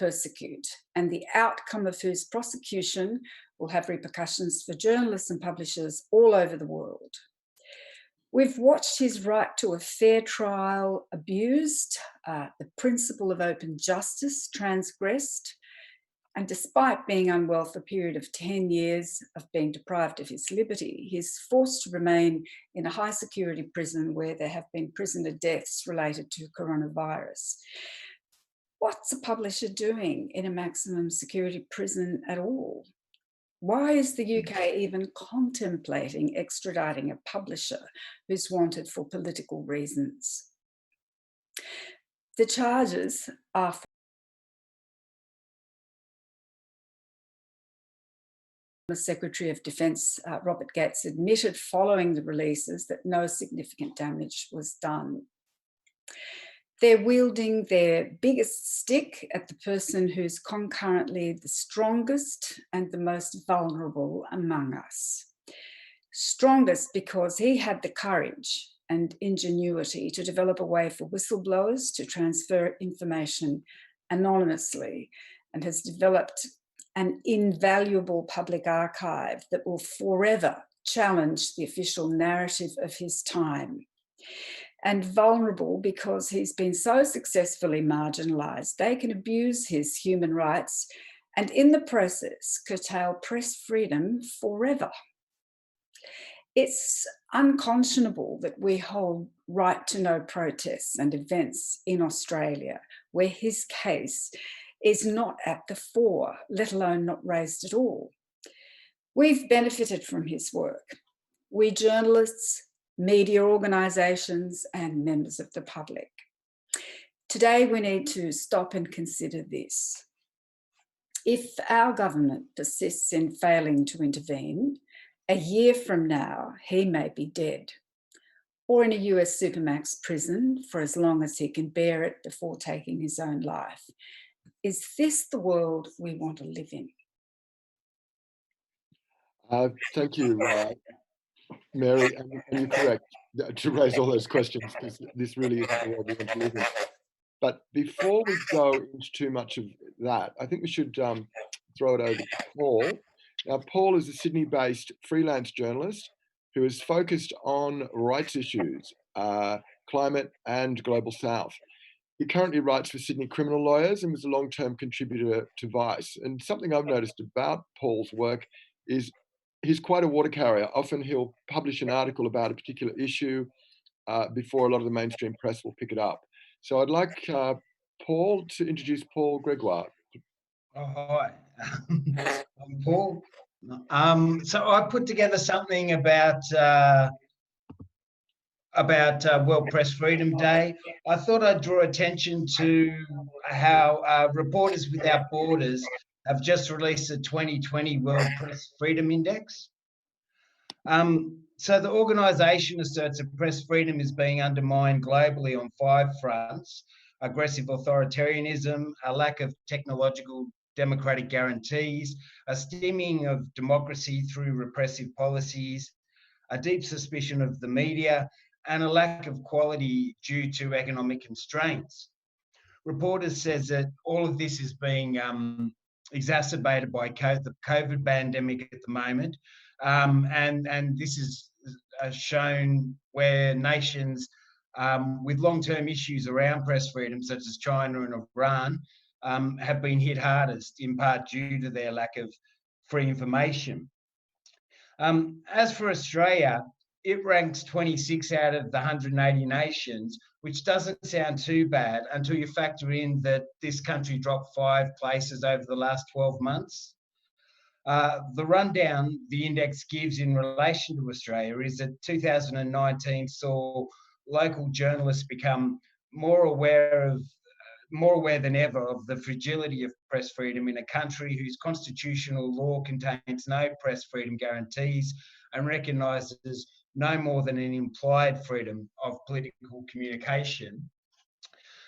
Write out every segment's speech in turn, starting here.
persecute, and the outcome of whose prosecution will have repercussions for journalists and publishers all over the world. We've watched his right to a fair trial abused, the principle of open justice transgressed, and despite being unwell for a period of 10 years of being deprived of his liberty, he's forced to remain in a high security prison where there have been prisoner deaths related to coronavirus. What's a publisher doing in a maximum security prison at all? Why is the UK even contemplating extraditing a publisher who's wanted for political reasons? The charges are former Secretary of Defence Robert Gates admitted following the releases that no significant damage was done. They're wielding their biggest stick at the person who's concurrently the strongest and the most vulnerable among us. Strongest because he had the courage and ingenuity to develop a way for whistleblowers to transfer information anonymously, and has developed an invaluable public archive that will forever challenge the official narrative of his time. And vulnerable because he's been so successfully marginalised, they can abuse his human rights and in the process curtail press freedom forever. It's unconscionable that we hold right to know protests and events in Australia where his case is not at the fore, let alone not raised at all. We've benefited from his work. We journalists, media organisations and members of the public. Today we need to stop and consider this. If our government persists in failing to intervene, a year from now he may be dead, or in a US supermax prison for as long as he can bear it before taking his own life. Is this the world we want to live in? Thank you, Mary, and you're correct to raise all those questions, because this really isn't the world we want to live in. But before we go into too much of that, I think we should throw it over to Paul. Now, Paul is a Sydney-based freelance journalist who is focused on rights issues, climate and global south. He currently writes for Sydney criminal lawyers and was a long-term contributor to Vice. And something I've noticed about Paul's work is he's quite a water carrier. Often he'll publish an article about a particular issue before a lot of the mainstream press will pick it up. So I'd like Paul to introduce Paul Gregoire. Oh, hi, I'm Paul. So I put together something about World Press Freedom Day. I thought I'd draw attention to how Reporters Without Borders have just released the 2020 World Press Freedom Index. So the organisation asserts that press freedom is being undermined globally on 5 fronts: aggressive authoritarianism, a lack of technological democratic guarantees, a stemming of democracy through repressive policies, a deep suspicion of the media, and a lack of quality due to economic constraints. Reporters says that all of this is being exacerbated by the COVID pandemic at the moment, and this is shown where nations with long-term issues around press freedom, such as China and Iran, have been hit hardest, in part due to their lack of free information. As for Australia, it ranks 26 out of the 180 nations, which doesn't sound too bad until you factor in that this country dropped 5 places over the last 12 months. The rundown the index gives in relation to Australia is that 2019 saw local journalists become more aware than ever of the fragility of press freedom in a country whose constitutional law contains no press freedom guarantees and recognises no more than an implied freedom of political communication.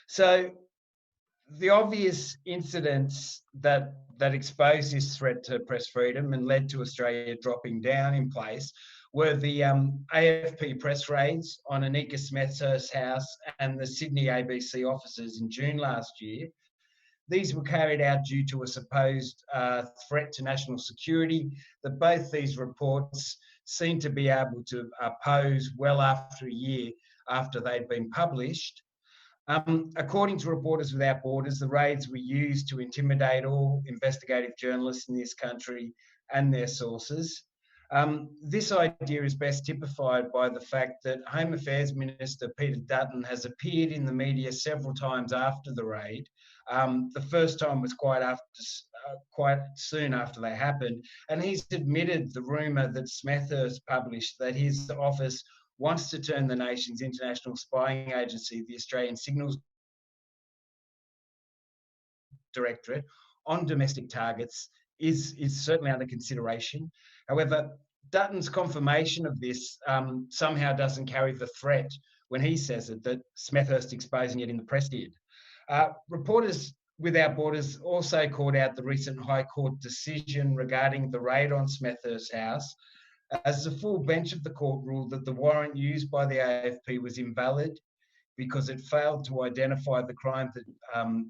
So the obvious incidents that exposed this threat to press freedom and led to Australia dropping down in place were the AFP press raids on Anika Smethurst's house and the Sydney ABC offices in June last year, These were carried out due to a supposed threat to national security that both these reports seem to be able to oppose well after a year after they'd been published. According to Reporters Without Borders, the raids were used to intimidate all investigative journalists in this country and their sources. This idea is best typified by the fact that Home Affairs Minister Peter Dutton has appeared in the media several times after the raid. The first time was quite soon after they happened, and he's admitted the rumour that Smethurst published that his office wants to turn the nation's international spying agency, the Australian Signals Directorate, on domestic targets is certainly under consideration. However, Dutton's confirmation of this somehow doesn't carry the threat when he says it that Smethurst exposing it in the press did. Reporters Without Borders also called out the recent High Court decision regarding the raid on Smethurst's house, as the full bench of the court ruled that the warrant used by the AFP was invalid because it failed to identify the crime that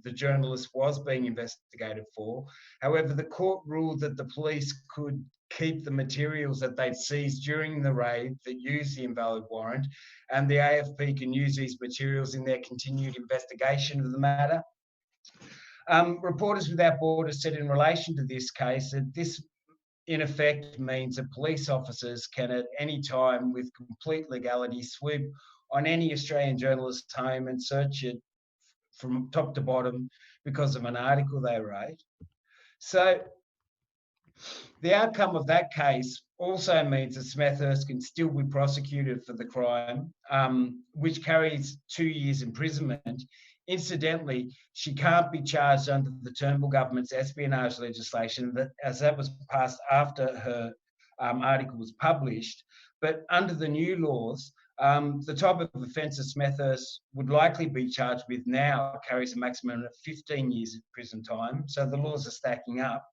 the journalist was being investigated for. However, the court ruled that the police could keep the materials that they'd seized during the raid that used the invalid warrant, and the AFP can use these materials in their continued investigation of the matter. Reporters Without Borders said in relation to this case that this in effect means that police officers can at any time with complete legality sweep on any Australian journalist's home and search it from top to bottom because of an article they wrote. So the outcome of that case also means that Smethurst can still be prosecuted for the crime, which carries 2 years imprisonment. Incidentally, she can't be charged under the Turnbull government's espionage legislation, as that was passed after her article was published. But under the new laws, the type of offence that Smethurst would likely be charged with now carries a maximum of 15 years of prison time. So the laws are stacking up.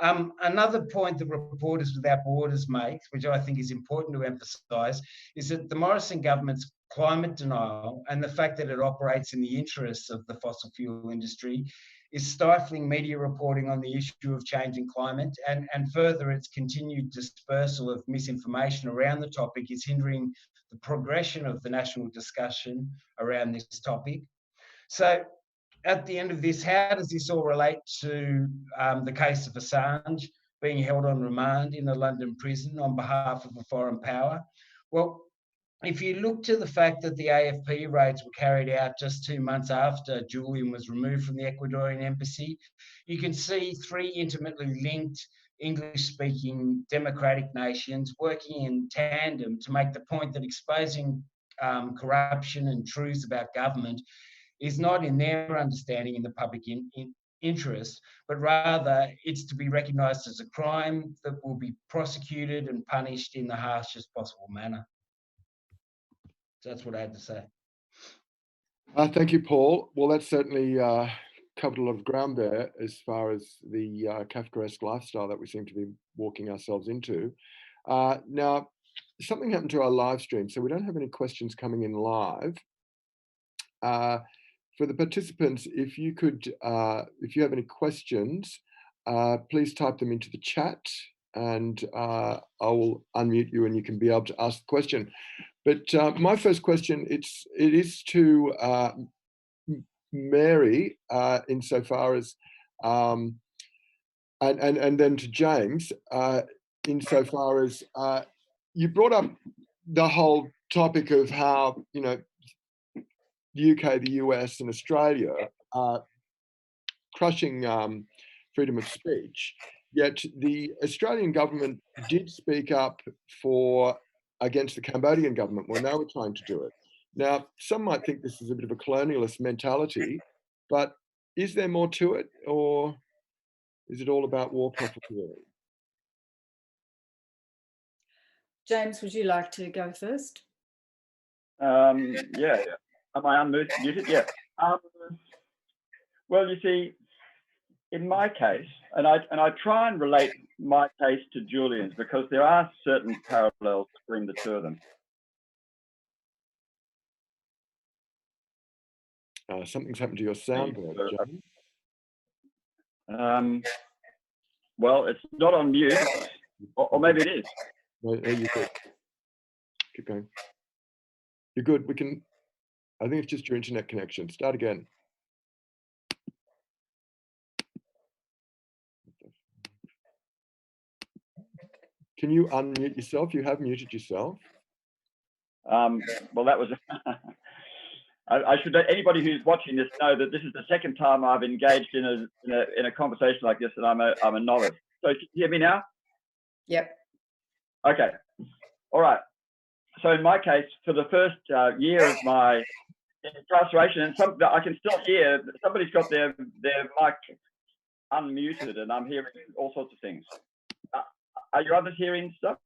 Another point that Reporters Without Borders makes, which I think is important to emphasise, is that the Morrison government's climate denial and the fact that it operates in the interests of the fossil fuel industry is stifling media reporting on the issue of changing climate, and further, its continued dispersal of misinformation around the topic is hindering the progression of the national discussion around this topic. So, at the end of this, how does this all relate to the case of Assange being held on remand in a London prison on behalf of a foreign power? Well, if you look to the fact that the AFP raids were carried out just 2 months after Julian was removed from the Ecuadorian embassy, you can see 3 intimately linked English-speaking democratic nations working in tandem to make the point that exposing corruption and truths about government is not in their understanding in the public interest, but rather it's to be recognised as a crime that will be prosecuted and punished in the harshest possible manner. So that's what I had to say. Thank you, Paul. Well, that's certainly covered a lot of ground there as far as the Kafkaesque lifestyle that we seem to be walking ourselves into. Now, something happened to our live stream, so we don't have any questions coming in live. For the participants, if you have any questions, please type them into the chat, and I will unmute you, and you can be able to ask the question. But my first question, it is to Mary, insofar as, and then to James, insofar as you brought up the whole topic of how, you know, the UK, the US, and Australia are crushing freedom of speech. Yet the Australian government did speak up against the Cambodian government when they were trying to do it. Now, some might think this is a bit of a colonialist mentality, but is there more to it, or is it all about war profiteering? James, would you like to go first? Yeah. Am I unmuted? Yeah. Well, you see, in my case, and I try and relate my case to Julian's because there are certain parallels between the two of them. Something's happened to your sound there, James. Well, it's not on mute, or maybe it is. No, you're good. Keep going. You're good. We can. I think it's just your internet connection. Start again. Can you unmute yourself? You have muted yourself. Well, that was. I should let anybody who's watching this know that this is the second time I've engaged in a conversation like this, and I'm a novice. So can you hear me now? Yep. Okay. All right. So in my case, for the first year of my incarceration, and I can still hear somebody's got their mic unmuted, and I'm hearing all sorts of things. Are you others hearing stuff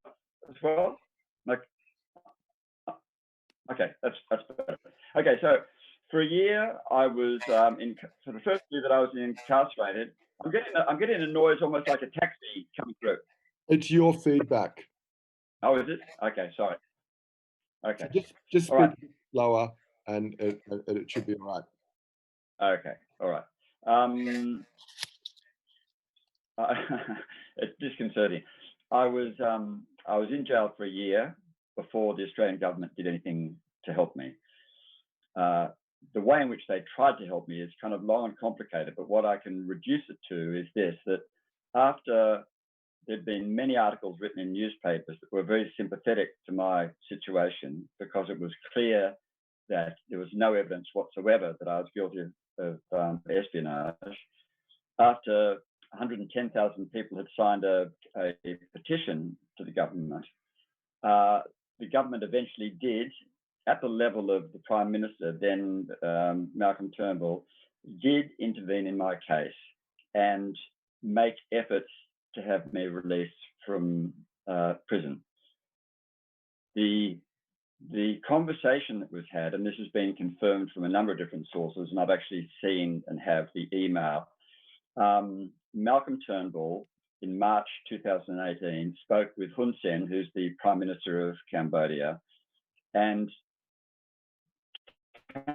as well? Like, okay, that's better. Okay, so for a year, I was for the first year that I was incarcerated, I'm getting a noise almost like a taxi coming through. It's your feedback. Oh, is it? Okay, sorry. Okay. So just speak right. slower, and it should be all right. Okay, all right. It's disconcerting. I was in jail for a year before the Australian government did anything to help me. The way in which they tried to help me is kind of long and complicated, but what I can reduce it to is this, that after there'd been many articles written in newspapers that were very sympathetic to my situation, because it was clear that there was no evidence whatsoever that I was guilty of espionage. After 110,000 people had signed a petition to the government eventually did, at the level of the Prime Minister, then Malcolm Turnbull, did intervene in my case and make efforts to have me released from prison. The conversation that was had, and this has been confirmed from a number of different sources, and I've actually seen and have the email, Malcolm Turnbull in March 2018 spoke with Hun Sen, who's the Prime Minister of Cambodia, and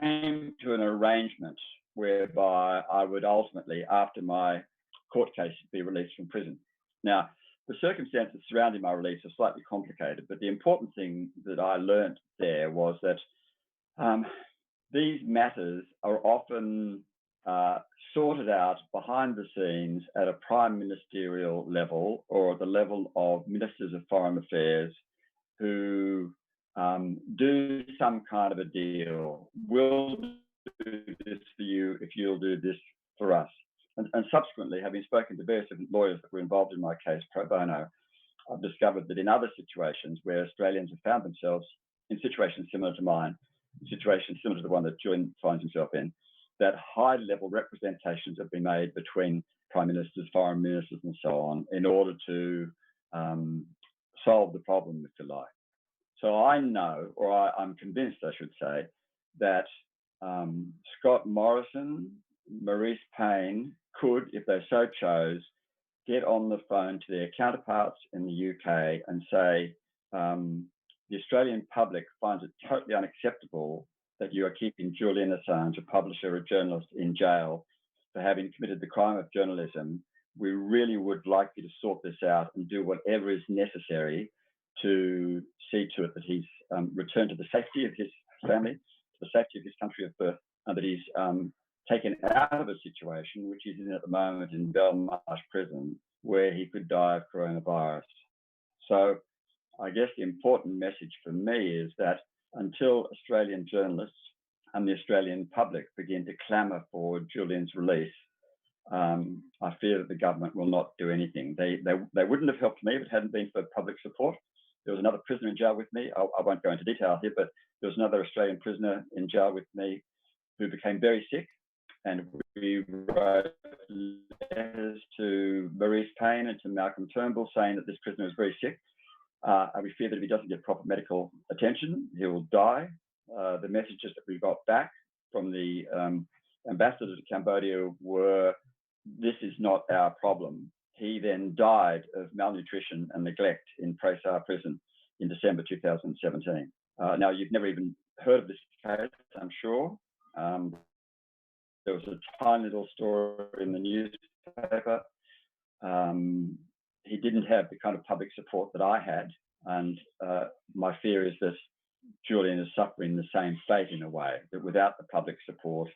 came to an arrangement whereby I would ultimately, after my court case, be released from prison. Now, the circumstances surrounding my release are slightly complicated, but the important thing that I learned there was that these matters are often sorted out behind the scenes at a prime ministerial level, or at the level of ministers of foreign affairs, who do some kind of a deal. We'll do this for you if you'll do this for us. And subsequently, having spoken to various different lawyers that were involved in my case pro bono, I've discovered that in other situations where Australians have found themselves in situations similar to mine, situations similar to the one that Julian finds himself in, that high-level representations have been made between prime ministers, foreign ministers, and so on, in order to solve the problem, if you like. So I know, or I'm convinced, I should say, that Scott Morrison, Maurice Payne could, if they so chose, get on the phone to their counterparts in the UK and say, the Australian public finds it totally unacceptable that you are keeping Julian Assange, a publisher, a journalist, in jail for having committed the crime of journalism. We really would like you to sort this out and do whatever is necessary to see to it that he's returned to the safety of his family, to the safety of his country of birth, and that he's taken out of a situation which he's in at the moment in Belmarsh prison, where he could die of coronavirus. So I guess the important message for me is that until Australian journalists and the Australian public begin to clamour for Julian's release, I fear that the government will not do anything. They wouldn't have helped me if it hadn't been for public support. There was another prisoner in jail with me. I won't go into detail here, but there was another Australian prisoner in jail with me who became very sick, and we wrote letters to Maurice Payne and to Malcolm Turnbull saying that this prisoner is very sick. And we fear that if he doesn't get proper medical attention, he will die. The messages that we got back from the ambassador to Cambodia were, this is not our problem. He then died of malnutrition and neglect in Presar prison in December 2017. Now, you've never even heard of this case, I'm sure. There was a tiny little story in the newspaper. He didn't have the kind of public support that I had, and my fear is that Julian is suffering the same fate in a way, that without the public support,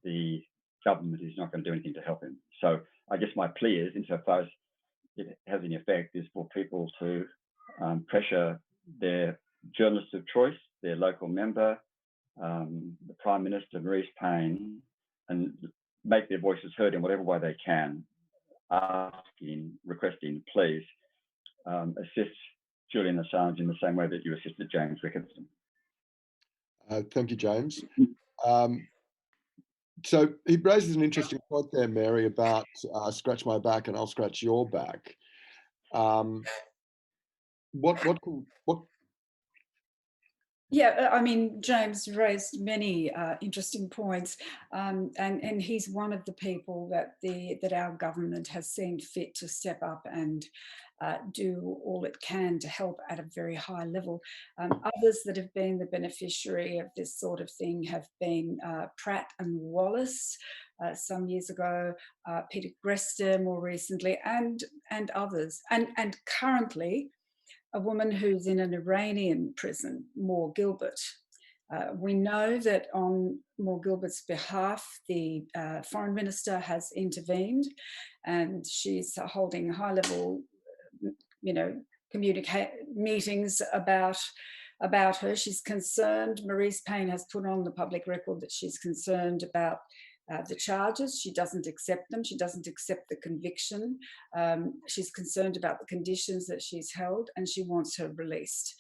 the government is not going to do anything to help him. So I guess my plea is, insofar as it has any effect, is for people to pressure their journalists of choice, their local member, the Prime Minister, Maurice Payne, and make their voices heard in whatever way they can, asking, requesting, please assist Julian Assange in the same way that you assisted James Ricketson. Thank you, James. So he raises an interesting point there, Mary, about scratch my back and I'll scratch your back. Yeah, I mean, James raised many interesting points, and he's one of the people that our government has seen fit to step up and do all it can to help at a very high level. Others that have been the beneficiary of this sort of thing have been Pratt and Wallace some years ago, Peter Grester more recently, and others, and currently a woman who's in an Iranian prison, Moore Gilbert. We know that on Moore Gilbert's behalf, the foreign minister has intervened, and she's holding high-level, meetings about her. She's concerned. Maurice Payne has put on the public record that she's concerned about the charges. She doesn't accept them. She doesn't accept the conviction. She's concerned about the conditions that she's held, and she wants her released.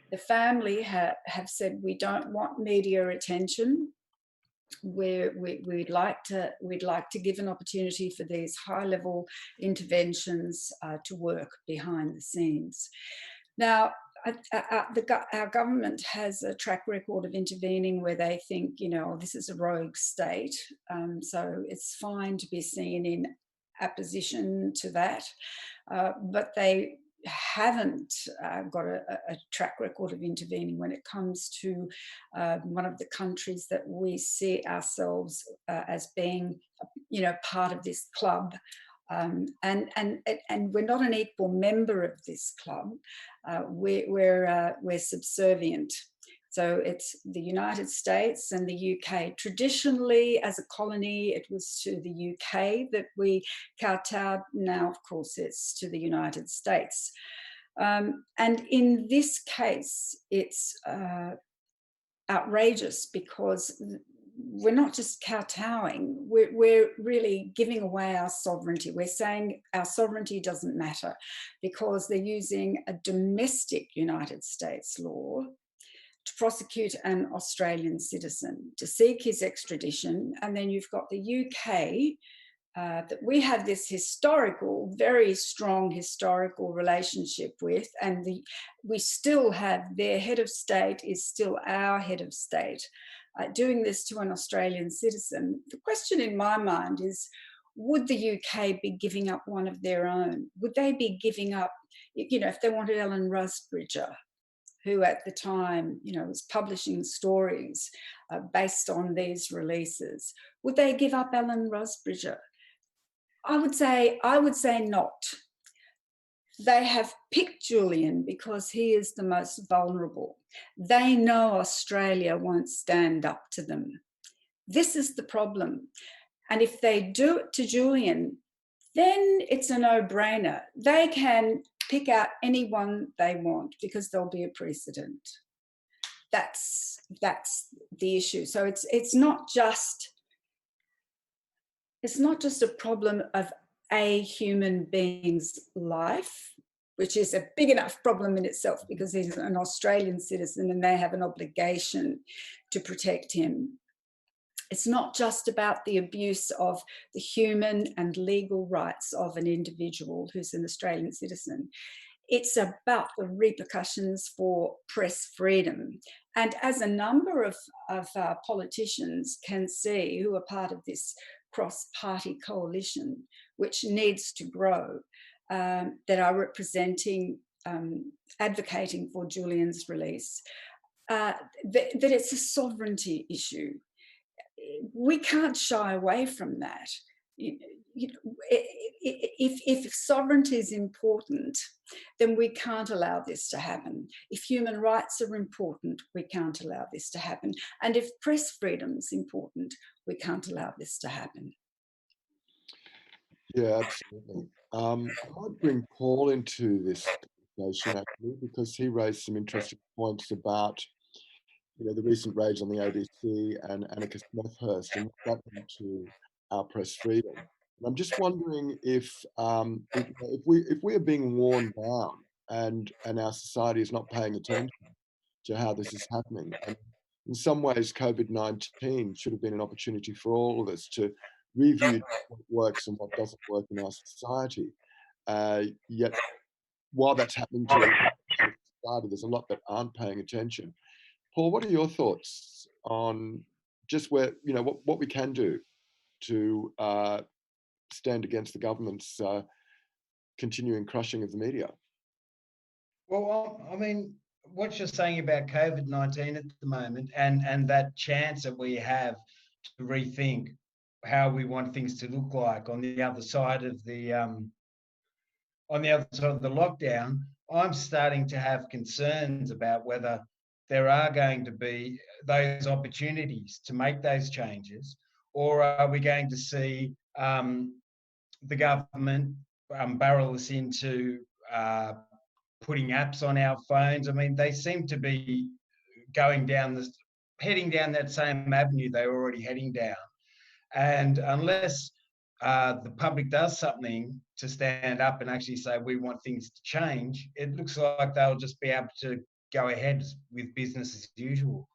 The family have said, we don't want media attention. We'd like to give an opportunity for these high-level interventions to work behind the scenes. Now, our government has a track record of intervening where they think, this is a rogue state, so it's fine to be seen in opposition to that, but they haven't got a track record of intervening when it comes to one of the countries that we see ourselves as being, part of this club. And we're not an equal member of this club. We're subservient. So it's the United States and the UK. Traditionally, as a colony, it was to the UK that we kowtowed. Now, of course, it's to the United States. And in this case, it's outrageous because we're not just kowtowing, we're really giving away our sovereignty. We're saying our sovereignty doesn't matter because they're using a domestic United States law to prosecute an Australian citizen, to seek his extradition. And then you've got the UK, that we have this historical, very strong historical relationship with, and we still have their head of state is still our head of state. Doing this to an Australian citizen, the question in my mind is, would the UK be giving up one of their own? Would they be giving up, if they wanted Ellen Rusbridger, who at the time, was publishing stories based on these releases, would they give up Ellen Rusbridger? I would say not. They have picked Julian because he is the most vulnerable. They know Australia won't stand up to them. This is the problem. And if they do it to Julian, then it's a no-brainer. They can pick out anyone they want because there'll be a precedent. That's the issue. So it's not just a problem of a human being's life, which is a big enough problem in itself because he's an Australian citizen and they have an obligation to protect him. It's not just about the abuse of the human and legal rights of an individual who's an Australian citizen. It's about the repercussions for press freedom. And as a number of politicians can see who are part of this cross-party coalition, which needs to grow, that are representing, advocating for Julian's release, that it's a sovereignty issue. We can't shy away from that. if sovereignty is important, then we can't allow this to happen. If human rights are important, we can't allow this to happen. And if press freedom is important, we can't allow this to happen. Yeah, absolutely. I might bring Paul into this conversation actually, because he raised some interesting points about, the recent raids on the ABC and Annika Smethurst and what that meant to our press freedom. And I'm just wondering if we are being worn down and our society is not paying attention to how this is happening. And in some ways, COVID-19 should have been an opportunity for all of us to review what works and what doesn't work in our society. Yet, while that's happening to society, there's a lot that aren't paying attention. Paul, what are your thoughts on just where, what we can do to stand against the government's continuing crushing of the media? Well, I mean, what you're saying about COVID-19 at the moment and that chance that we have to rethink how we want things to look like on the other side of the lockdown, I'm starting to have concerns about whether there are going to be those opportunities to make those changes, or are we going to see the government barrel us into putting apps on our phones? I mean, they seem to be heading down that same avenue they were already heading down. And unless the public does something to stand up and actually say, we want things to change, it looks like they'll just be able to go ahead with business as usual.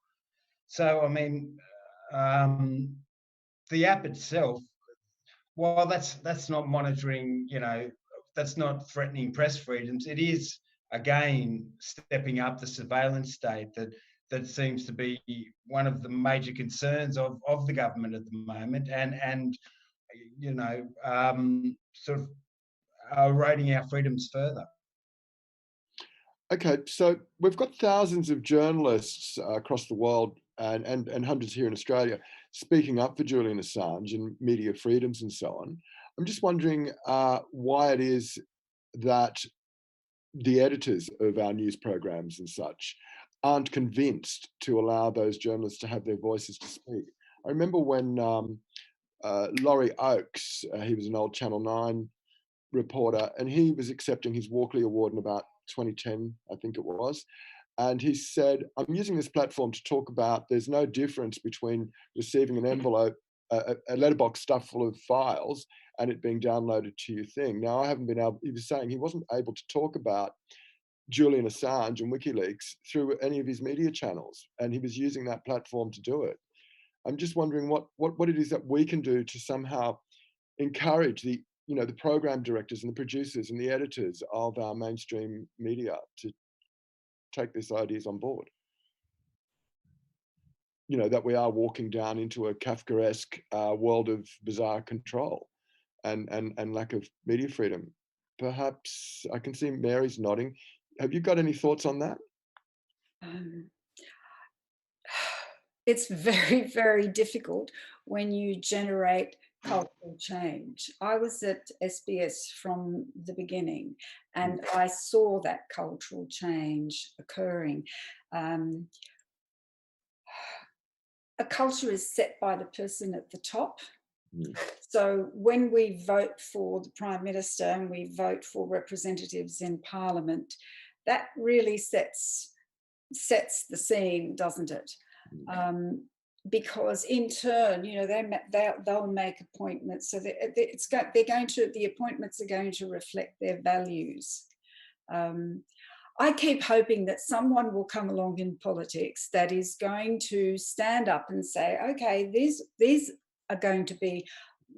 So, I mean, the app itself, while that's not monitoring, that's not threatening press freedoms, it is, again, stepping up the surveillance state that seems to be one of the major concerns of the government at the moment, and sort of eroding our freedoms further. Okay, so we've got thousands of journalists across the world and hundreds here in Australia speaking up for Julian Assange and media freedoms and so on. I'm just wondering why it is that the editors of our news programs and such aren't convinced to allow those journalists to have their voices to speak. I remember when Laurie Oakes, he was an old Channel 9 reporter, and he was accepting his Walkley Award in about 2010, I think it was. And he said, I'm using this platform to talk about there's no difference between receiving an envelope, a letterbox stuffed full of files, and it being downloaded to your thing. Now, I haven't been able, he was saying he wasn't able to talk about Julian Assange and Wikileaks through any of his media channels, and he was using that platform to do it. I'm just wondering what it is that we can do to somehow encourage the program directors and the producers and the editors of our mainstream media to take these ideas on board. That we are walking down into a Kafkaesque world of bizarre control and lack of media freedom. Perhaps I can see Mary's nodding. Have you got any thoughts on that? It's very, very difficult when you generate cultural change. I was at SBS from the beginning, and I saw that cultural change occurring. A culture is set by the person at the top. So when we vote for the Prime Minister and we vote for representatives in Parliament, that really sets the scene, doesn't it? Because in turn, they'll make appointments. So the appointments are going to reflect their values. I keep hoping that someone will come along in politics that is going to stand up and say, okay, these are going to be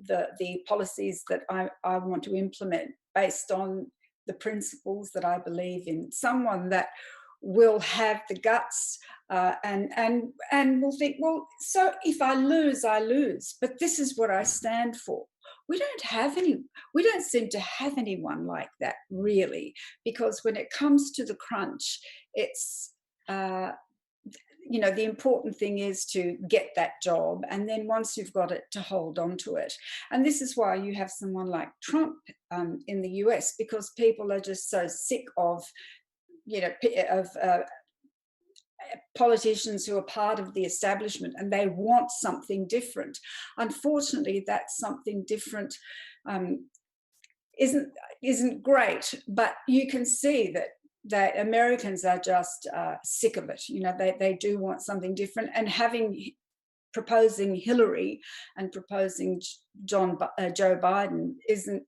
the policies that I want to implement based on the principles that I believe in. Someone that will have the guts and will think, well, so if I lose, I lose. But this is what I stand for. We don't seem to have anyone like that, really, because when it comes to the crunch, it's you know, the important thing is to get that job, and then once you've got it, to hold on to it. And this is why you have someone like Trump in the US, because people are just so sick of, you know, politicians who are part of the establishment, and they want something different. Unfortunately, that something different isn't great, but you can see that Americans are just sick of it. You know, they do want something different, and proposing Hillary and proposing Joe Biden isn't,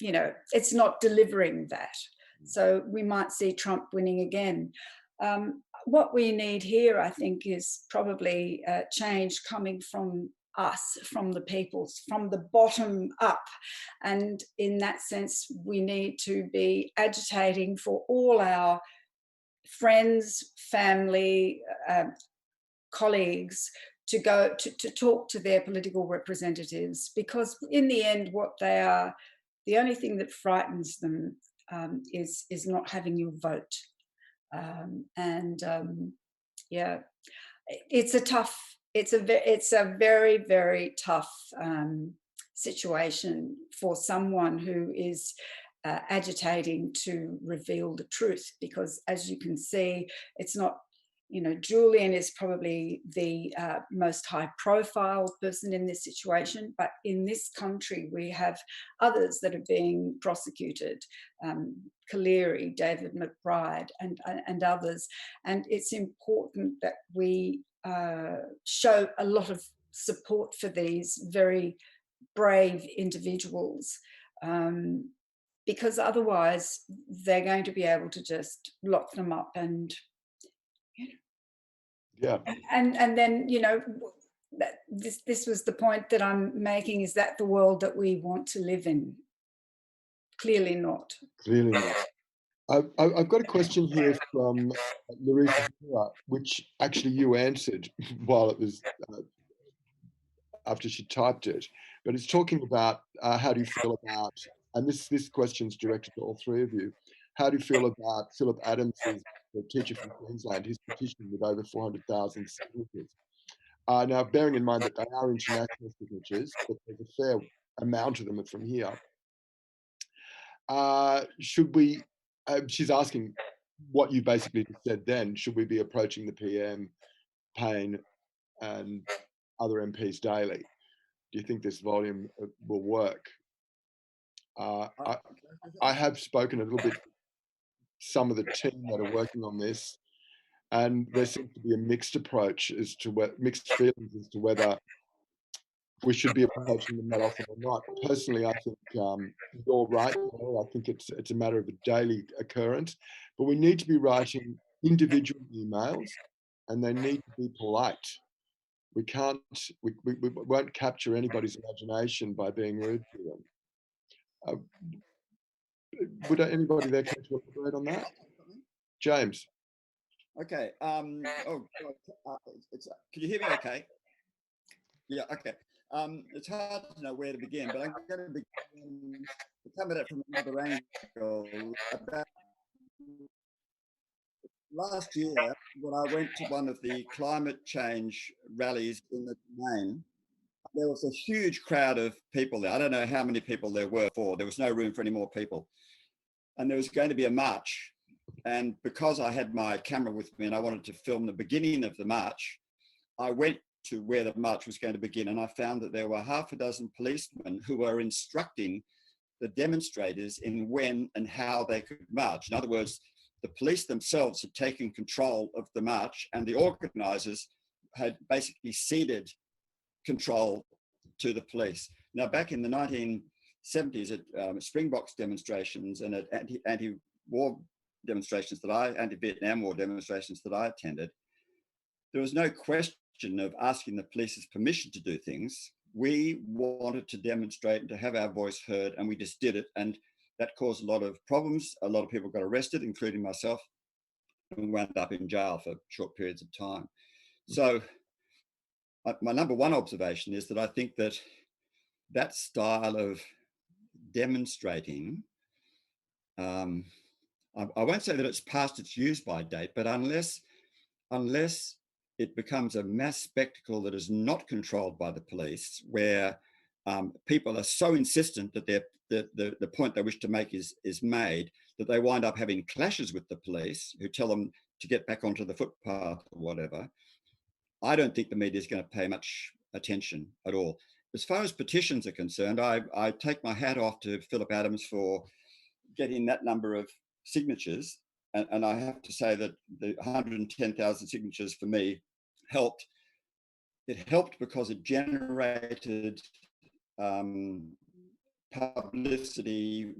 you know, it's not delivering that. So we might see Trump winning again. What we need here, I think, is probably change coming from us, from the people, from the bottom up. And in that sense, we need to be agitating for all our friends, family, colleagues to go to talk to their political representatives, because in the end, what they are, the only thing that frightens them is not having your vote. Yeah, it's a very, very tough situation for someone who is agitating to reveal the truth, because as you can see, it's not, you know, Julian is probably the most high profile person in this situation, but in this country we have others that are being prosecuted, Caleri, David McBride, and others. And it's important that we show a lot of support for these very brave individuals, because otherwise they're going to be able to just lock them up and, yeah, and then, you know, this was the point that I'm making, is that the world that we want to live in? Clearly not. Clearly not. I've got a question here from Larissa, which actually you answered while it was after she typed it, but it's talking about how do you feel about, and this question's directed to all three of you, how do you feel about Philip Adams's, the teacher from Queensland, his petition with over 400,000 signatures? Now, bearing in mind that they are international signatures, but there's a fair amount of them from here. Should we, she's asking what you basically said then, should we be approaching the PM, Payne and other MPs daily? Do you think this volume will work? I have spoken a little bit to some of the team that are working on this, and there seems to be a mixed approach as to mixed feelings as to whether we should be approaching them that often or not. Personally, I think you're right. I think it's a matter of a daily occurrence, but we need to be writing individual emails, and they need to be polite. We won't capture anybody's imagination by being rude to them. Would anybody there care to elaborate on that? James. Okay. Can you hear me okay? Yeah, okay. It's hard to know where to begin, but I'm going to begin to come at it from another angle. About last year, when I went to one of the climate change rallies in the Domain, there was a huge crowd of people there. I don't know how many people there were for. There was no room for any more people. And there was going to be a march. And because I had my camera with me and I wanted to film the beginning of the march, I went to where the march was going to begin, and I found that there were half a dozen policemen who were instructing the demonstrators in when and how they could march. In other words, the police themselves had taken control of the march, and the organisers had basically ceded control to the police. Now, back in the 1970s at Springboks demonstrations and at anti-war demonstrations anti-Vietnam War demonstrations that I attended, there was no question of asking the police's permission to do things. We wanted to demonstrate and to have our voice heard, and we just did it. And that caused a lot of problems. A lot of people got arrested, including myself, and wound up in jail for short periods of time. So my number one observation is that I think that style of demonstrating, I won't say that it's past its use by date, but unless unless it becomes a mass spectacle that is not controlled by the police, where people are so insistent that the point they wish to make is made, that they wind up having clashes with the police who tell them to get back onto the footpath or whatever. I don't think the media is going to pay much attention at all. As far as petitions are concerned, I take my hat off to Philip Adams for getting that number of signatures. And I have to say that the 110,000 signatures for me helped. It helped because it generated publicity.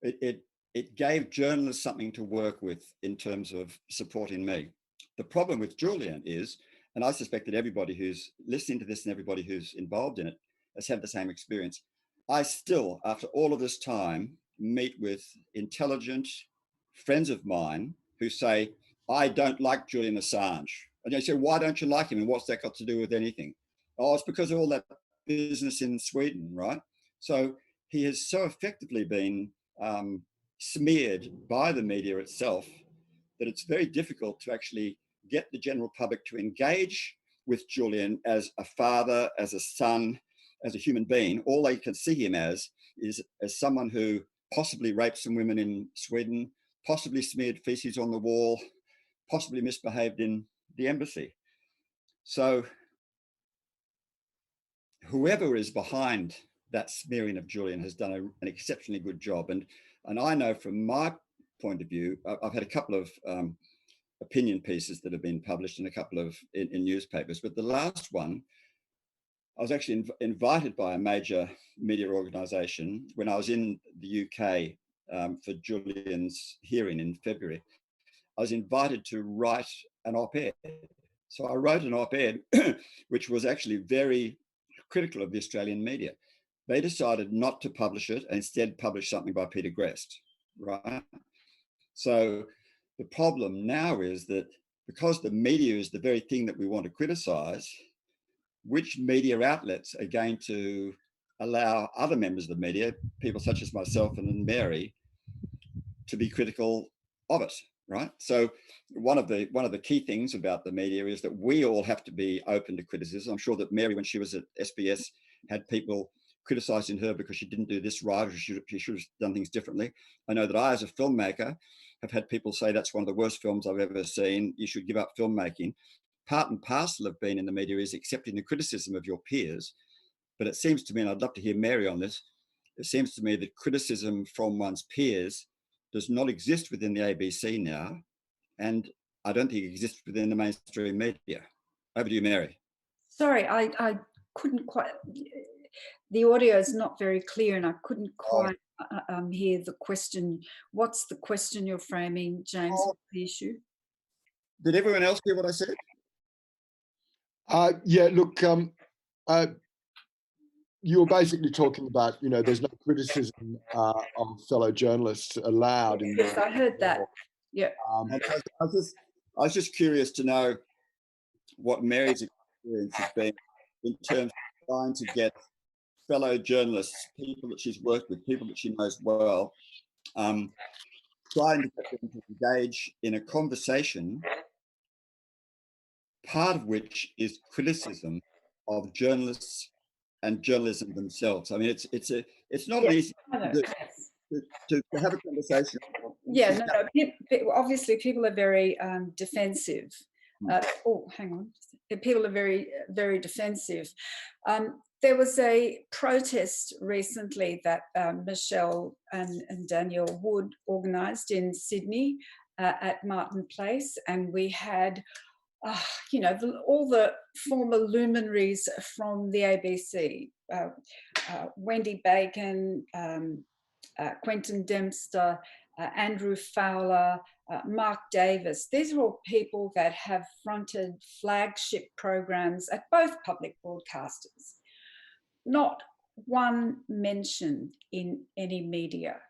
It gave journalists something to work with in terms of supporting me. The problem with Julian is, and I suspect that everybody who's listening to this and everybody who's involved in it has had the same experience. I still, after all of this time, meet with intelligent friends of mine who say, I don't like Julian Assange. And they say, why don't you like him? And what's that got to do with anything? Oh, it's because of all that business in Sweden, right? So he has so effectively been smeared by the media itself that it's very difficult to actually get the general public to engage with Julian as a father, as a son, as a human being. All they can see him as is as someone who possibly raped some women in Sweden, possibly smeared feces on the wall, possibly misbehaved in the embassy. So whoever is behind that smearing of Julian has done an exceptionally good job. And I know from my point of view, I've had a couple of opinion pieces that have been published in a couple of in newspapers, but the last one, I was actually invited by a major media organisation when I was in the UK for Julian's hearing in February. I was invited to write an op-ed. So I wrote an op-ed which was actually very critical of the Australian media. They decided not to publish it and instead publish something by Peter Grest, right? So the problem now is that because the media is the very thing that we want to criticise, which media outlets are going to allow other members of the media, people such as myself and Mary, to be critical of it, right? So one of the key things about the media is that we all have to be open to criticism. I'm sure that Mary, when she was at SBS, had people criticising her because she didn't do this right, or she should have done things differently. I know that I, as a filmmaker, have had people say that's one of the worst films I've ever seen. You should give up filmmaking. Part and parcel of being in the media is accepting the criticism of your peers. But it seems to me, and I'd love to hear Mary on this, it seems to me that criticism from one's peers does not exist within the ABC now, and I don't think it exists within the mainstream media. Over to you, Mary. Sorry, I couldn't quite, the audio is not very clear and I couldn't quite hear the question. What's the question you're framing, James? What's the issue? Did everyone else hear what I said? Yeah, look, you were basically talking about, there's no criticism of fellow journalists allowed. Yes, I heard that. Yeah. I was just curious to know what Mary's experience has been in terms of trying to get fellow journalists, people that she's worked with, people that she knows well, trying to get them to engage in a conversation, part of which is criticism of journalists and journalism themselves. I mean, it's not an easy to have a conversation. Yeah, no, obviously people are very defensive. Oh, hang on. People are very, very defensive. There was a protest recently that Michelle and Danielle Wood organised in Sydney at Martin Place, and we had all the former luminaries from the ABC, Wendy Bacon, Quentin Dempster, Andrew Fowler, Mark Davis. These are all people that have fronted flagship programs at both public broadcasters. Not one mention in any media.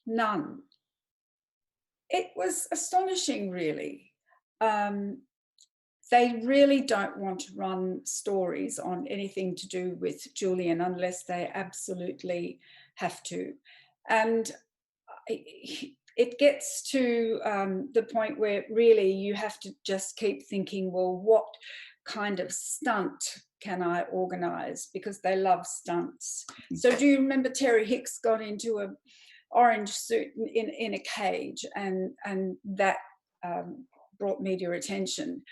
None. It was astonishing, really. They really don't want to run stories on anything to do with Julian unless they absolutely have to. And it gets to the point where really you have to just keep thinking, well, what kind of stunt can I organise? Because they love stunts. So do you remember Terry Hicks got into an orange suit in a cage, and that brought media attention?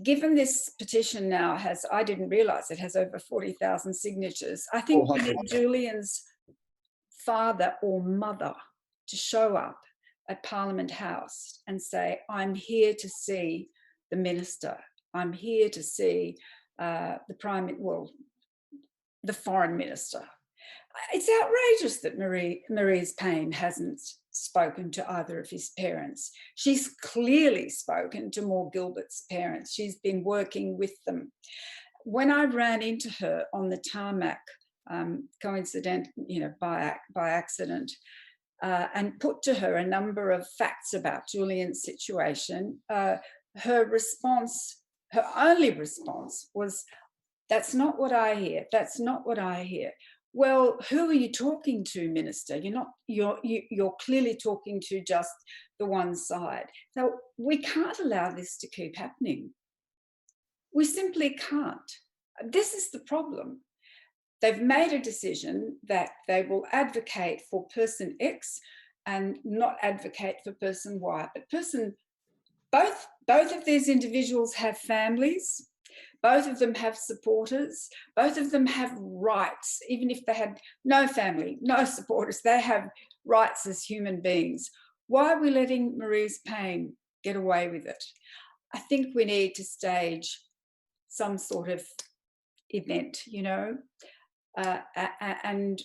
Given this petition now has, I didn't realise it has over 40,000 signatures, I think we need Julian's father or mother to show up at Parliament House and say, I'm here to see the minister. I'm here to see the foreign minister. It's outrageous that Marise Payne hasn't spoken to either of his parents. She's clearly spoken to Maud Gilbert's parents. She's been working with them. When I ran into her on the tarmac, by accident, and put to her a number of facts about Julian's situation, her only response was, "That's not what I hear. That's not what I hear." Well, who are you talking to, Minister? You're clearly talking to just the one side. So we can't allow this to keep happening. We simply can't. This is the problem. They've made a decision that they will advocate for person X and not advocate for person Y. But both of these individuals have families. Both of them have supporters. Both of them have rights. Even if they had no family, no supporters, they have rights as human beings. Why are we letting Marise Payne get away with it? I think we need to stage some sort of event, and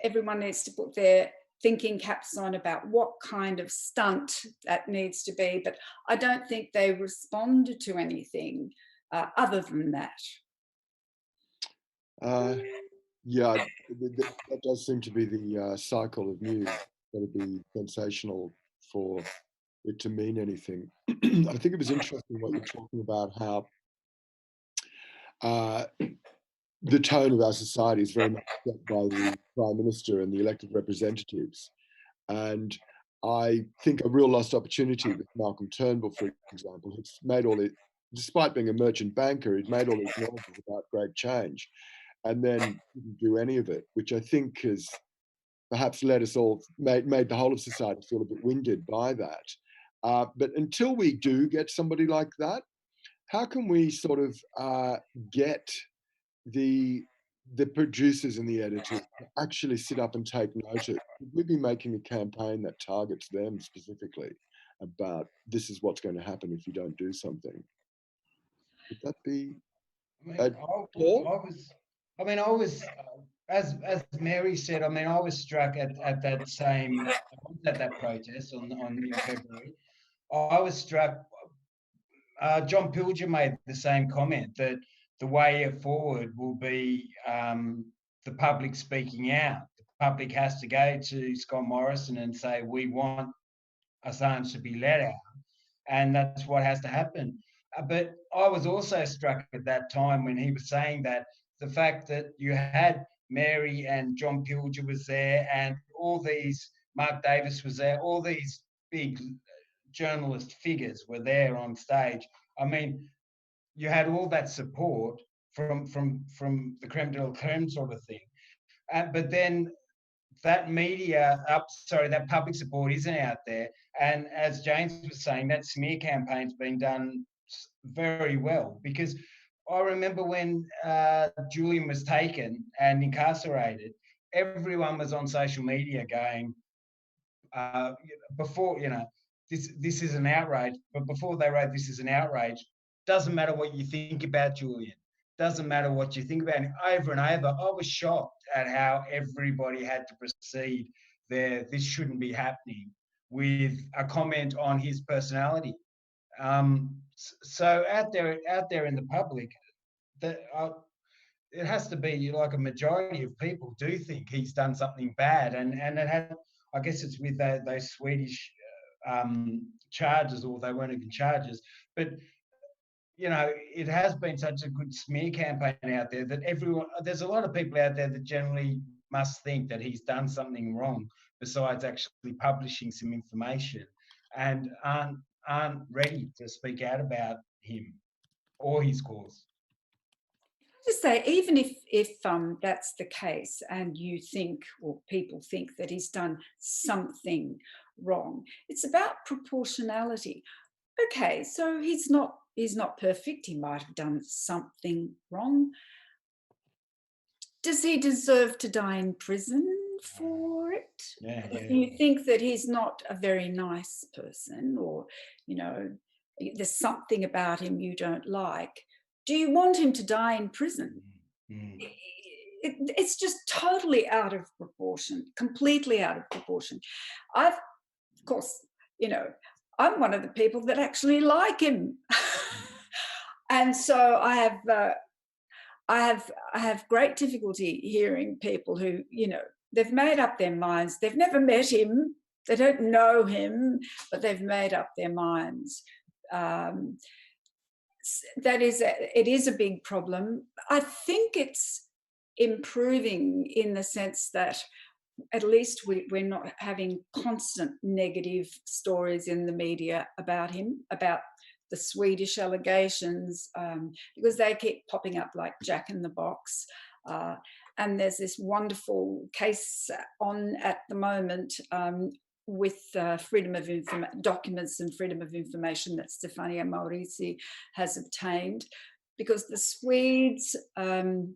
everyone needs to put their thinking caps on about what kind of stunt that needs to be. But I don't think they responded to anything other than that. Yeah, that does seem to be the cycle of news. Got to be sensational for it to mean anything. I think it was interesting what you're talking about, how the tone of our society is very much set by the Prime Minister and the elected representatives. And I think a real lost opportunity with Malcolm Turnbull, for example, who's made all it, despite being a merchant banker, he'd made all these noises about great change and then didn't do any of it, which I think has perhaps led us all, made the whole of society feel a bit winded by that. But until we do get somebody like that, how can we sort of get the producers and the editors to actually sit up and take notice? Should we be making a campaign that targets them specifically about this is what's going to happen if you don't do something? Would that be? I was, as Mary said, I was struck at that same, at that protest in February. I was struck. John Pilger made the same comment, that the way forward will be the public speaking out. The public has to go to Scott Morrison and say, we want Assange to be let out. And that's what has to happen. But I was also struck at that time when he was saying that, the fact that you had Mary and John Pilger was there, and all these, Mark Davis was there, all these big journalist figures were there on stage. I mean, you had all that support from the creme de la creme sort of thing. But then that that public support isn't out there. And as James was saying, that smear campaign's been done very well, because I remember when Julian was taken and incarcerated, everyone was on social media going, before, this is an outrage, but before they wrote this is an outrage, doesn't matter what you think about Julian, doesn't matter what you think about him, over and over. I was shocked at how everybody had to proceed there. This shouldn't be happening, with a comment on his personality. So out there in the public, that it has to be like a majority of people do think he's done something bad, and it had, I guess it's with those Swedish charges, or they weren't even charges, but it has been such a good smear campaign out there that there's a lot of people out there that generally must think that he's done something wrong besides actually publishing some information, and aren't ready to speak out about him or his cause. Just say, even if that's the case, and you think, or people think, that he's done something wrong, it's about proportionality. Okay, so he's not perfect. He might have done something wrong. Does he deserve to die in prison for it? Yeah. If you think that he's not a very nice person, or, you know, there's something about him you don't like, do you want him to die in prison? It's just totally out of proportion, completely out of proportion. Of course, you know, I'm one of the people that actually like him. And so I have great difficulty hearing people who, you know, they've made up their minds. They've never met him. They don't know him, but they've made up their minds. It is a big problem. I think it's improving in the sense that at least we're not having constant negative stories in the media about him, about the Swedish allegations, because they keep popping up like Jack in the Box. And there's this wonderful case on at the moment with freedom of documents and freedom of information that Stefania Maurizi has obtained, because the Swedes, they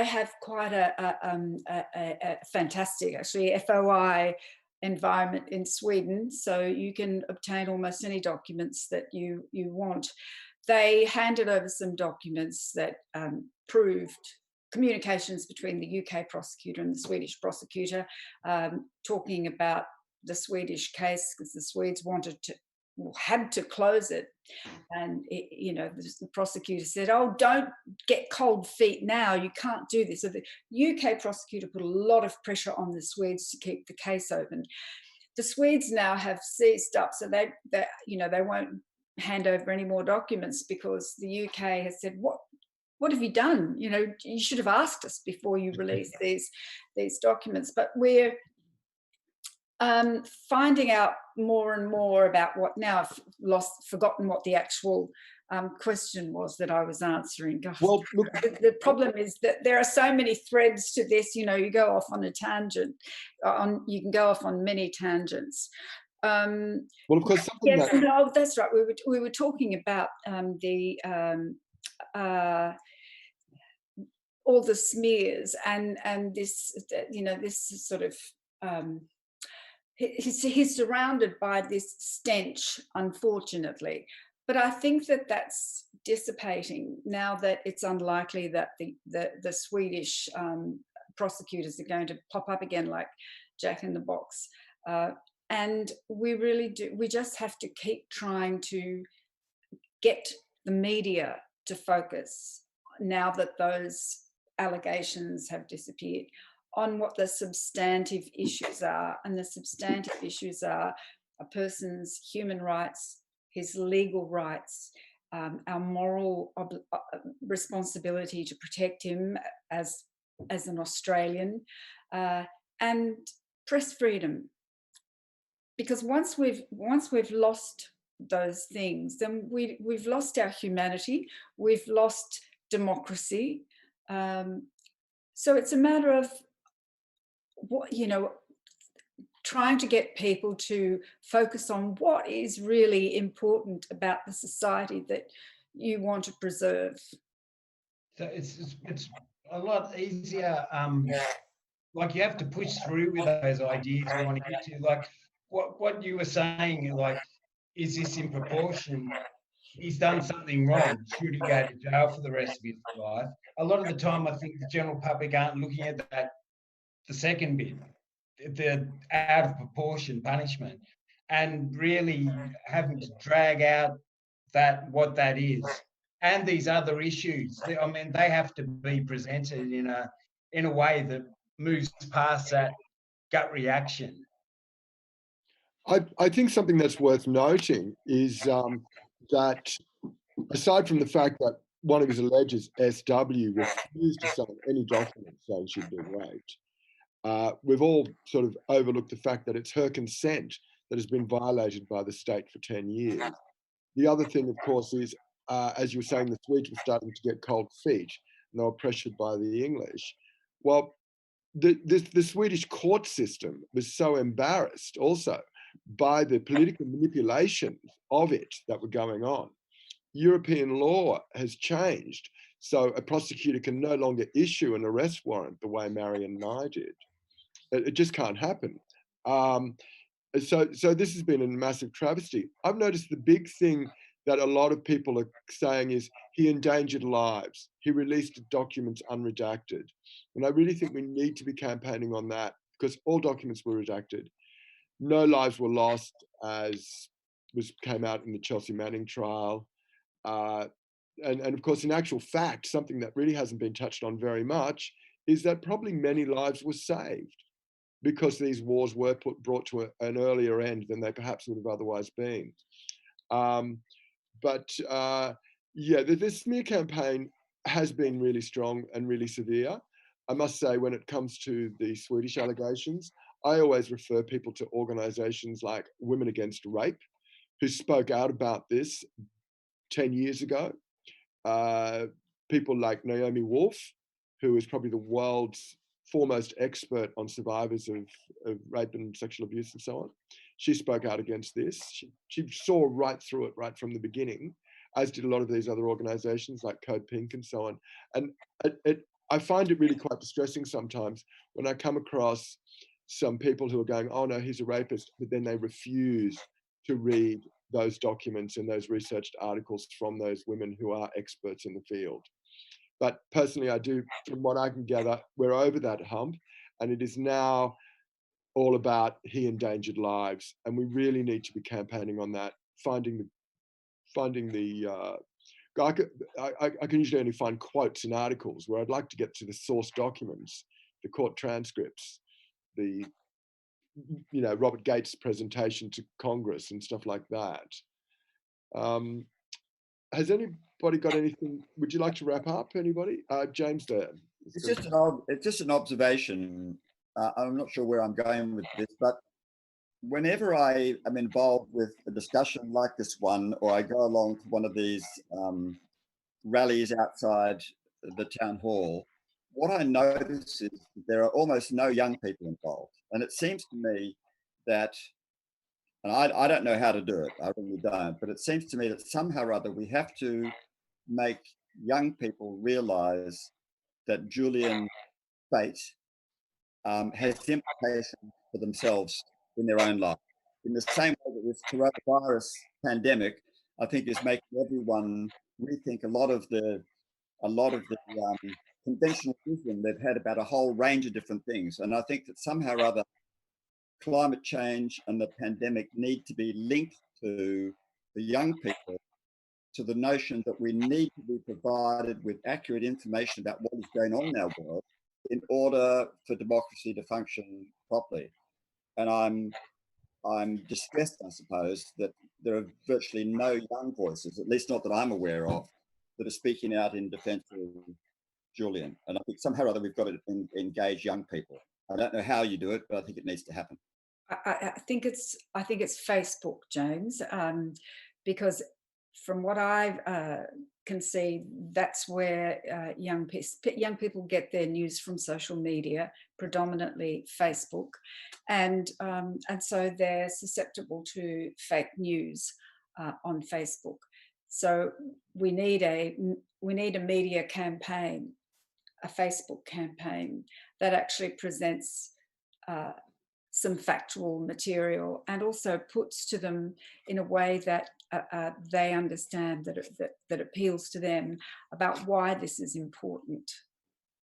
have quite a fantastic, actually, FOI environment in Sweden, so you can obtain almost any documents that you want. They handed over some documents that proved communications between the UK prosecutor and the Swedish prosecutor, talking about the Swedish case, because the Swedes had to close it. And you know, the prosecutor said, "Oh, don't get cold feet now, you can't do this." So the UK prosecutor put a lot of pressure on the Swedes to keep the case open. The Swedes now have seized up, so they won't hand over any more documents, because the UK has said, what have you done? You know, you should have asked us before you release these documents. But we're finding out more and more about what now. I've forgotten what the actual question was that I was answering. Gosh, well, look, the problem is that there are so many threads to this. You know, you go off on a tangent. You can go off on many tangents. Well, of course, something yes, no, that's right. We were talking about all the smears and this, you know, this sort of he's surrounded by this stench, unfortunately. But I think that that's dissipating now that it's unlikely that the Swedish prosecutors are going to pop up again like Jack in the Box. And we really do. We just have to keep trying to get the media to focus, now that those allegations have disappeared, on what the substantive issues are. And the substantive issues are a person's human rights, his legal rights, our moral responsibility to protect him as an Australian, and press freedom. Because once we've lost those things, then we've lost our humanity, we've lost democracy. So it's a matter of trying to get people to focus on what is really important about the society that you want to preserve. So it's a lot easier. Like, you have to push through with those ideas you want to get to. Like what you were saying, like, is this in proportion? He's done something wrong. Should he go to jail for the rest of his life? A lot of the time, I think the general public aren't looking at that, the second bit, the out of proportion punishment, and really having to drag out what that is, and these other issues. I mean, they have to be presented in a way that moves past that gut reaction. I think something that's worth noting is that, aside from the fact that one of his alleged SW refused to sign any document saying she'd been raped. We've all sort of overlooked the fact that it's her consent that has been violated by the state for 10 years. The other thing, of course, is, as you were saying, the Swedes were starting to get cold feet and they were pressured by the English. Well, the Swedish court system was so embarrassed also by the political manipulations of it that were going on. European law has changed, so a prosecutor can no longer issue an arrest warrant the way Marion Nye did. It just can't happen. So this has been a massive travesty. I've noticed the big thing that a lot of people are saying is he endangered lives. He released documents unredacted. And I really think we need to be campaigning on that because all documents were redacted. No lives were lost, as came out in the Chelsea Manning trial. And of course, in actual fact, something that really hasn't been touched on very much is that probably many lives were saved because these wars were brought to an earlier end than they perhaps would have otherwise been. Yeah, the smear campaign has been really strong and really severe. I must say, when it comes to the Swedish allegations, I always refer people to organisations like Women Against Rape, who spoke out about this 10 years ago. People like Naomi Wolf, who is probably the world's foremost expert on survivors of rape and sexual abuse and so on. She spoke out against this. She saw right through it right from the beginning, as did a lot of these other organisations like Code Pink and so on. And I find it really quite distressing sometimes when I come across some people who are going, oh no, he's a rapist, but then they refuse to read those documents and those researched articles from those women who are experts in the field. But personally, I do, from what I can gather, we're over that hump, and it is now all about he endangered lives, and we really need to be campaigning on that, finding the I can usually only find quotes in articles where I'd like to get to the source documents, the court transcripts, the Robert Gates' presentation to Congress and stuff like that. Has anybody got anything? Would you like to wrap up? Anybody? James there. It's just an observation. I'm not sure where I'm going with this, but whenever I am involved with a discussion like this one, or I go along to one of these rallies outside the town hall, what I notice is there are almost no young people involved. And it seems to me that, and I don't know how to do it, I really don't, but it seems to me that somehow or other we have to make young people realize that Julian's fate has implications for themselves in their own life. In the same way that this coronavirus pandemic, I think, is making everyone rethink a lot of the conventional wisdom they've had about a whole range of different things. And I think that somehow or other, climate change and the pandemic need to be linked to the young people, to the notion that we need to be provided with accurate information about what is going on in our world in order for democracy to function properly. And I'm distressed, I suppose, that there are virtually no young voices, at least not that I'm aware of, that are speaking out in defense of Julian. And I think somehow or other we've got to engage young people. I don't know how you do it, but I think it needs to happen. I think it's Facebook, James, because from what I can see, that's where young people get their news from social media, predominantly Facebook, and so they're susceptible to fake news on Facebook. So we need a media campaign, a Facebook campaign that actually presents some factual material and also puts to them in a way that they understand, that appeals to them about why this is important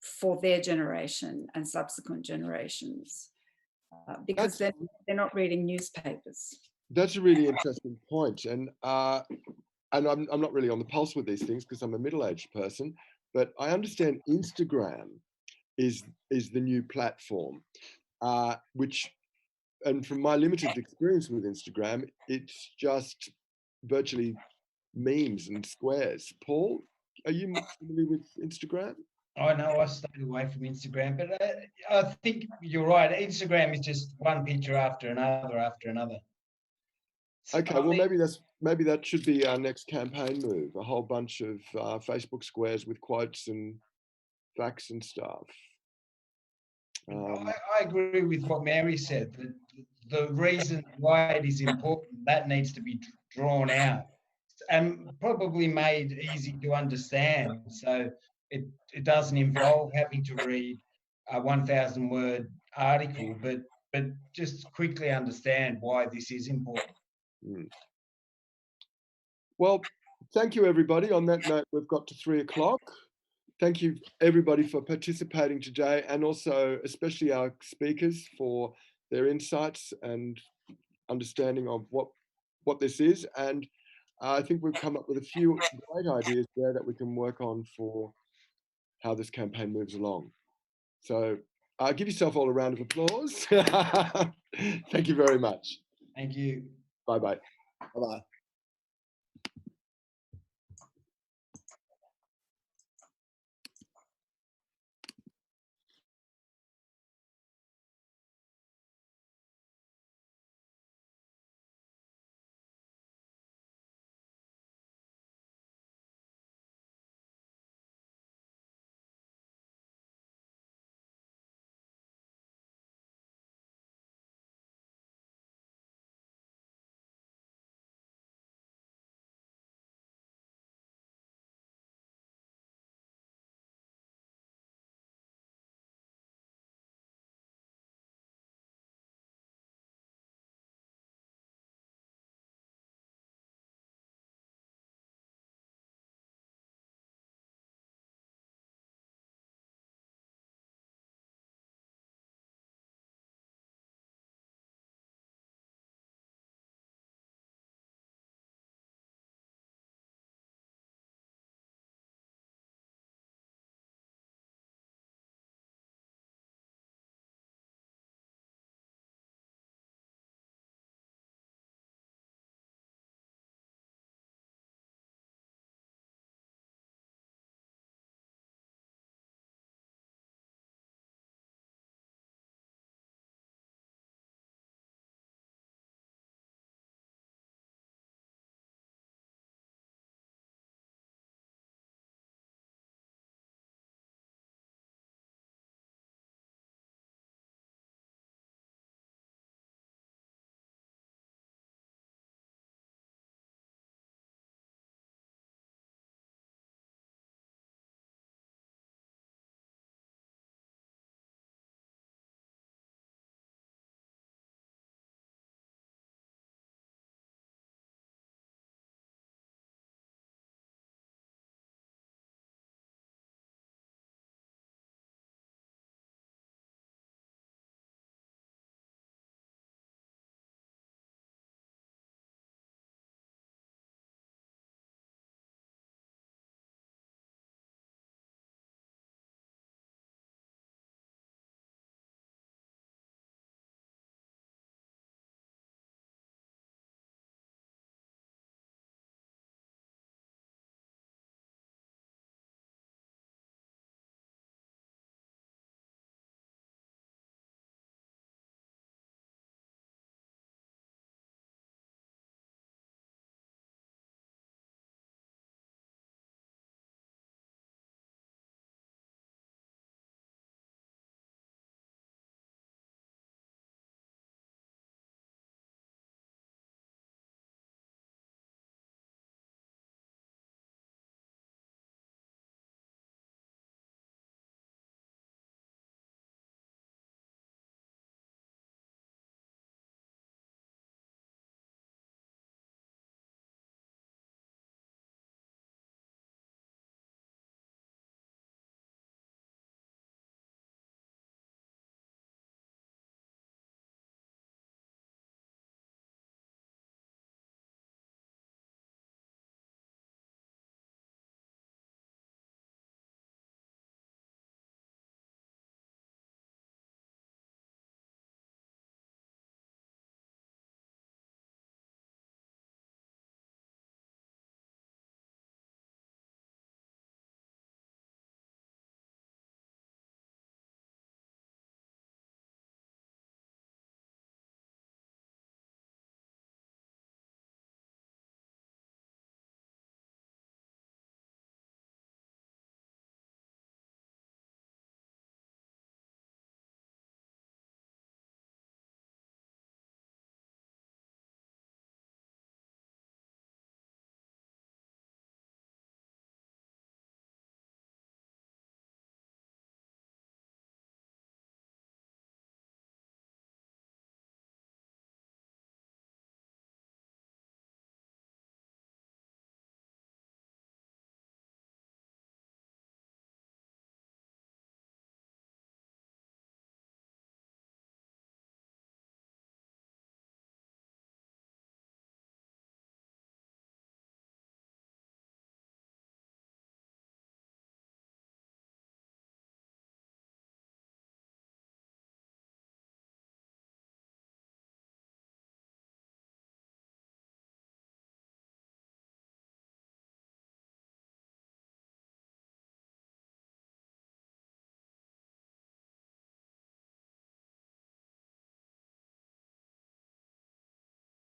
for their generation and subsequent generations, because they're not reading newspapers. That's a really interesting point, and I'm not really on the pulse with these things because I'm a middle-aged person, but I understand Instagram is the new platform, which, and from my limited experience with Instagram, it's just virtually memes and squares. Paul, Are you familiar with Instagram? I know I stayed away from Instagram, but I think you're right. Instagram is just one picture after another after another. Okay, well, maybe that should be our next campaign move, a whole bunch of Facebook squares with quotes and facts and stuff. I agree with what Mary said. The reason why it is important, that needs to be drawn out and probably made easy to understand. So it doesn't involve having to read a 1,000-word article, but just quickly understand why this is important. Well, thank you, everybody. On that note, we've got to 3 o'clock. Thank you, everybody, for participating today, and also especially our speakers for their insights and understanding of what this is. And I think we've come up with a few great ideas there that we can work on for how this campaign moves along. So give yourself all a round of applause. Thank you very much. Thank you. Bye-bye. Bye-bye.